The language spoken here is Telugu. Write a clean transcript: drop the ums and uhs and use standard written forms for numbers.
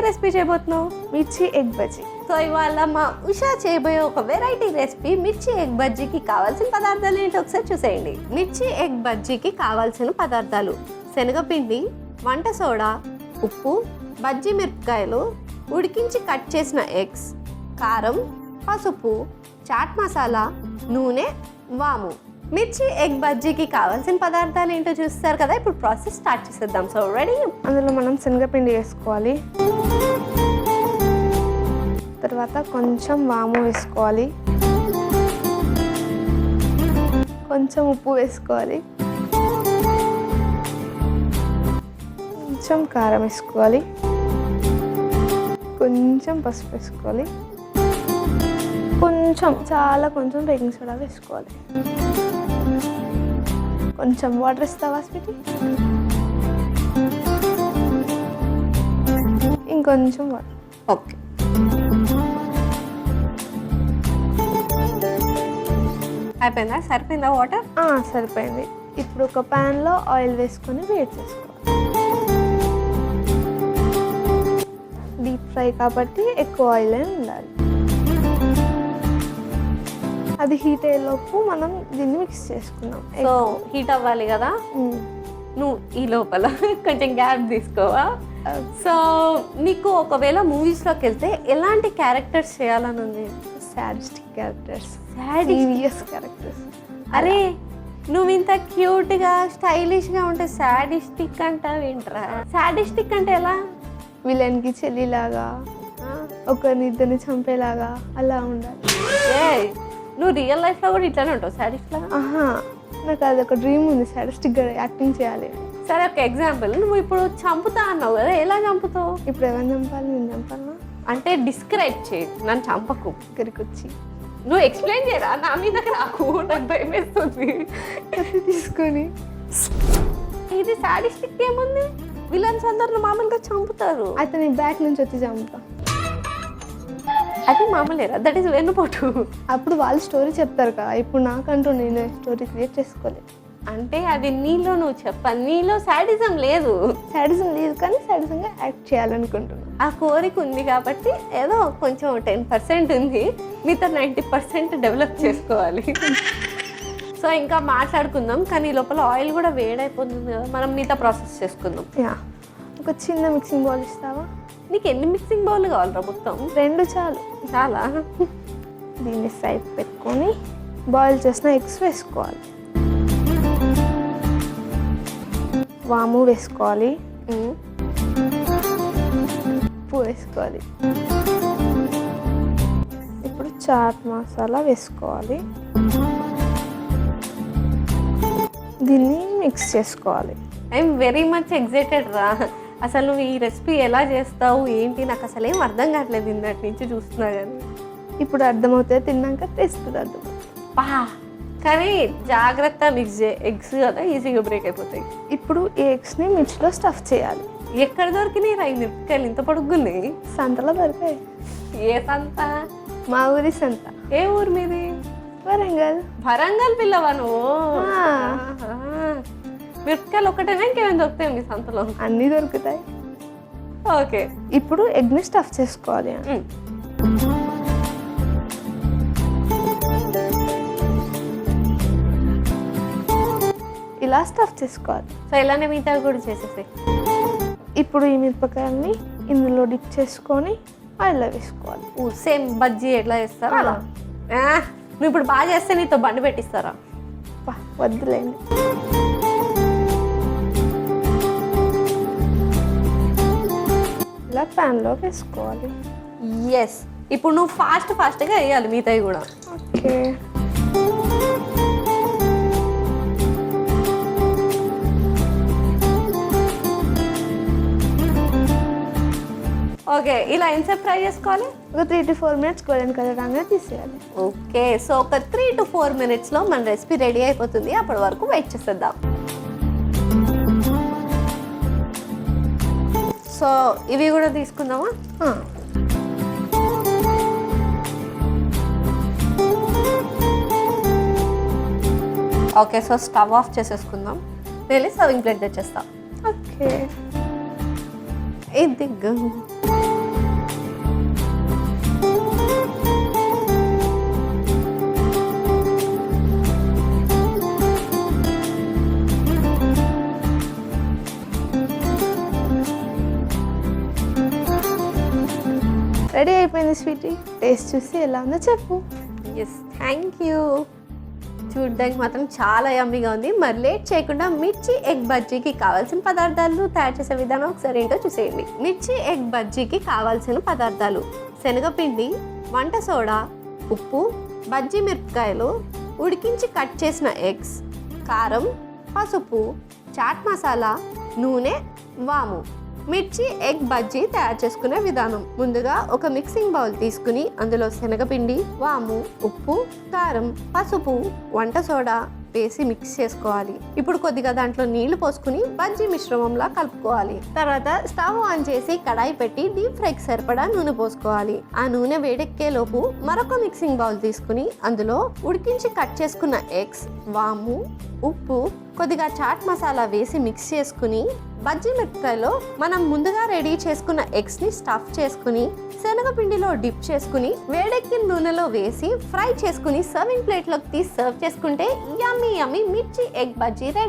రెసిపీ చేయబోతున్నావు? మిర్చి ఎగ్ బజ్జీ. సో ఇవాళ మా ఉషా చేయబోయే ఒక వెరైటీ రెసిపీ మిర్చి ఎగ్ బజ్జీకి కావాల్సిన పదార్థాలు ఏంటో ఒకసారి చూసేయండి. మిర్చి ఎగ్ బజ్జీకి కావాల్సిన పదార్థాలు: శనగపిండి, వంట సోడా, ఉప్పు, బజ్జీ మిరపకాయలు, ఉడికించి కట్ చేసిన ఎగ్స్, కారం, పసుపు, చాట్ మసాలా, నూనె, వాము. మిర్చి ఎగ్ బజ్జీకి కావాల్సిన పదార్థాలు ఏంటో చూస్తారు కదా. ఇప్పుడు ప్రాసెస్ స్టార్ట్ చేసేద్దాం. So ready. అందులో మనం శనగపిండి వేసుకోవాలి, తర్వాత కొంచెం వాము వేసుకోవాలి, కొంచెం ఉప్పు వేసుకోవాలి, కొంచెం కారం వేసుకోవాలి, కొంచెం పసుపు వేసుకోవాలి, కొంచెం బేకింగ్ సోడా వేసుకోవాలి, కొంచెం వాటర్ ఇస్తావా స్వీటీ? ఇంకొంచెం వాటర్. ఓకే, అయిపోయిందా? సరిపోయిందా వాటర్? సరిపోయింది. ఇప్పుడు ఒక ప్యాన్లో ఆయిల్ వేసుకొని వేడి చేసుకోవాలి. డీప్ ఫ్రై కాబట్టి ఎక్కువ ఆయిల్ ఉండాలి. అది హీట్ అయ్యేలోపు మనం దీన్ని మిక్స్ చేసుకున్నాం. సో హీట్ అవ్వాలి కదా, నువ్వు ఈ లోపల కొంచెం గ్యాప్ తీసుకోవా. సో నీకు ఒకవేళ మూవీస్లోకి వెళ్తే ఎలాంటి క్యారెక్టర్స్ చేయాలని ఉంది? Sadistic characters, serious characters. అరే నువ్వు ఇంత క్యూట్గా స్టైలిష్గా ఉంటే సాడిస్టిక్ అంటావు ఏంట్రా? సాడిస్టిక్ అంటే ఎలా? విలన్కి చెల్లిలాగా, ఒకరిని ఇద్దరిని చంపేలాగా అలా ఉండాలి. నువ్వు రియల్ లైఫ్లో కూడా ఇట్లానే ఉంటావు సాడిస్ట్ లాగా? నాకు అది ఒక డ్రీమ్ ఉంది, సాడిస్టిక్గా యాక్టింగ్ చేయాలి. సరే, ఒక ఎగ్జాంపుల్, నువ్వు ఇప్పుడు చంపుతా అన్నావు కదా, ఎలా చంపుతావు? ఇప్పుడు ఎవరిని చంపాలి? నేను చంపాలా? అంటే డిస్క్రైబ్ చేయి, నన్ను చంపకు. ఇక్కడికి వచ్చి నువ్వు ఎక్స్ప్లెయిన్ చేయరా, నా మీద రాకు, నాకు భయం వేస్తుంది. తీసుకొని ఇది సాడిస్టిక్ ఏముంది? విలన్స్ అందరు మామూలుగా చంపుతారు, అయితే నేను బ్యాక్ నుంచి వచ్చి చంపుతా. అది మామూలేరా? దట్ ఈస్ వెన్నుపోటు. అప్పుడు వాళ్ళు స్టోరీ చెప్తారు కదా, ఇప్పుడు నాకంటూ నేను స్టోరీ క్రియేట్ చేసుకోలేదు. అంటే అది నీలో నువ్వు చెప్పాలి, నీలో సాడిజం లేదు. సాడిజం లేదు కానీ సాడిజంగా యాక్ట్ చేయాలనుకుంటున్నాను. ఆ కోరిక ఉంది కాబట్టి ఏదో కొంచెం 10% ఉంది, మిగతా 90% డెవలప్ చేసుకోవాలి. సో ఇంకా మాట్లాడుకుందాం, కానీ లోపల ఆయిల్ కూడా వేడైపోతుంది కదా, మనం మిగతా ప్రాసెస్ చేసుకుందాం. ఒక చిన్న మిక్సింగ్ బౌల్ ఇస్తావా? నీకు ఎన్ని మిక్సింగ్ బౌల్ కావాలరా? మొత్తం 2 చాలు. చాలా. దీన్ని సైడ్ పెట్టుకొని బాయిల్ చేసిన ఎగ్స్ వేసుకోవాలి, వాము వేసుకోవాలి, ఉప్పు వేసుకోవాలి, ఇప్పుడు చాట్ మసాలా వేసుకోవాలి, దీన్ని మిక్స్ చేసుకోవాలి. ఐఎమ్ వెరీ మచ్ ఎక్సైటెడ్ రా. అసలు నువ్వు ఈ రెసిపీ ఎలా చేస్తావు ఏంటి నాకు అసలు ఏం అర్థం కావట్లేదు, ఇందటి నుంచి చూస్తున్నా కానీ. ఇప్పుడు అర్థమవుతుంది, తిన్నాక టేస్ట్ అర్థమవుతుంది. కానీ జాగ్రత్త మిక్స్ చేయి, ఎగ్స్ కదా ఈజీగా బ్రేక్ అయిపోతాయి. ఇప్పుడు ఈ ఎగ్స్ని మిర్చిలో స్టఫ్ చేయాలి. ఎక్కడ దొరికినాయి రా ఈ మిరపకాయలు ఇంత పొడుగున్నాయి? సంతలో దొరికాయి. ఏ సంత? మా ఊరి సంత. ఏ ఊరు మీది? వరంగల్. వరంగల్ పిల్లవా నువ్వు? మిరపకాయలు ఒకటేనా ఇంకేమైనా దొరుకుతాయి మీ సంతలో? అన్నీ దొరుకుతాయి. ఓకే, ఇప్పుడు ఎగ్ని స్టఫ్ చేసుకోవాలి. ఇలా స్టఫ్ చేసుకోవాలి. సో ఇలానే మిగతా కూడా చేసేసి ఇప్పుడు ఈ మిరపకాయల్ని ఇందులో డిప్ చేసుకొని ఆయిల్లో వేసుకోవాలి. సేమ్ బజ్జీ ఎట్లా చేస్తారా అలా? నువ్వు ఇప్పుడు బాగా చేస్తే నీతో బండి పెట్టిస్తారా? వద్దులేండి. ఇలా ప్యాన్లో వేసుకోవాలి. ఎస్, ఇప్పుడు నువ్వు ఫాస్ట్గా వేయాలి మిగతాయి కూడా. ఓకే, ఓకే, ఇలా ఎంతసేపు ఫ్రై చేసుకోవాలి? ఒక 3 to 4 minutes గోల్డెన్ కలర్ రాగానే తీసేయాలి. ఓకే, సో ఒక 3 to 4 minutesలో మన రెసిపీ రెడీ అయిపోతుంది. అప్పటి వరకు వెయిట్ చేసేద్దాం. సో ఇవి కూడా తీసుకుందామా? ఓకే, సో స్టవ్ ఆఫ్ చేసేసుకుందాం. వెళ్ళి సర్వింగ్ ప్లేట్ తెచ్చేస్తాం. ఓకే, ఇదిగో రెడీ అయిపోయింది స్వీటీ. టేస్ట్ చూసి ఎలా ఉందో చెప్పు. Yes, thank you. చూడ్డానికి మాత్రం చాలా యమ్మీగా ఉంది. మరి లేట్ చేయకుండా మిర్చి ఎగ్ బజ్జీకి కావాల్సిన పదార్థాలు తయారు చేసే విధానం ఒకసారి ఏంటో చూసేయండి. మిర్చి ఎగ్ బజ్జీకి కావాల్సిన పదార్థాలు: శనగపిండి, వంట సోడా, ఉప్పు, బజ్జీ మిరపకాయలు, ఉడికించి కట్ చేసిన ఎగ్స్, కారం, పసుపు, చాట్ మసాలా, నూనె, వాము. మిర్చి ఎగ్ బజ్జీ తయారు చేసుకునే విధానం: ముందుగా ఒక మిక్సింగ్ బౌల్ తీసుకుని అందులో శనగపిండి, వాము, ఉప్పు, కారం, పసుపు, వంట సోడా వేసి మిక్స్ చేసుకోవాలి. ఇప్పుడు కొద్దిగా దాంట్లో నీళ్లు పోసుకుని బజ్జీ మిశ్రమంలా కలుపుకోవాలి. తర్వాత స్టవ్ ఆన్ చేసి కడాయి పెట్టి డీప్ ఫ్రైకి సరిపడా నూనె పోసుకోవాలి. ఆ నూనె వేడెక్కే లోపు మరొక మిక్సింగ్ బౌల్ తీసుకుని అందులో ఉడికించి కట్ చేసుకున్న ఎగ్స్, వాము, ఉప్పు, కొద్దిగా చాట్ మసాలా వేసి మిక్స్ చేసుకుని బజ్జీ మిరపకాయలో మనం ముందుగా రెడీ చేసుకున్న ఎగ్స్ని స్టఫ్ చేసుకుని శనగపిండిలో డిప్ చేసుకుని వేడెక్కిన నూనెలో వేసి ఫ్రై చేసుకుని సర్వింగ్ ప్లేట్లోకి తీసి సర్వ్ చేసుకుంటే యమ్మీ యమ్మీ మిర్చి ఎగ్ బజ్జీ రెడీ.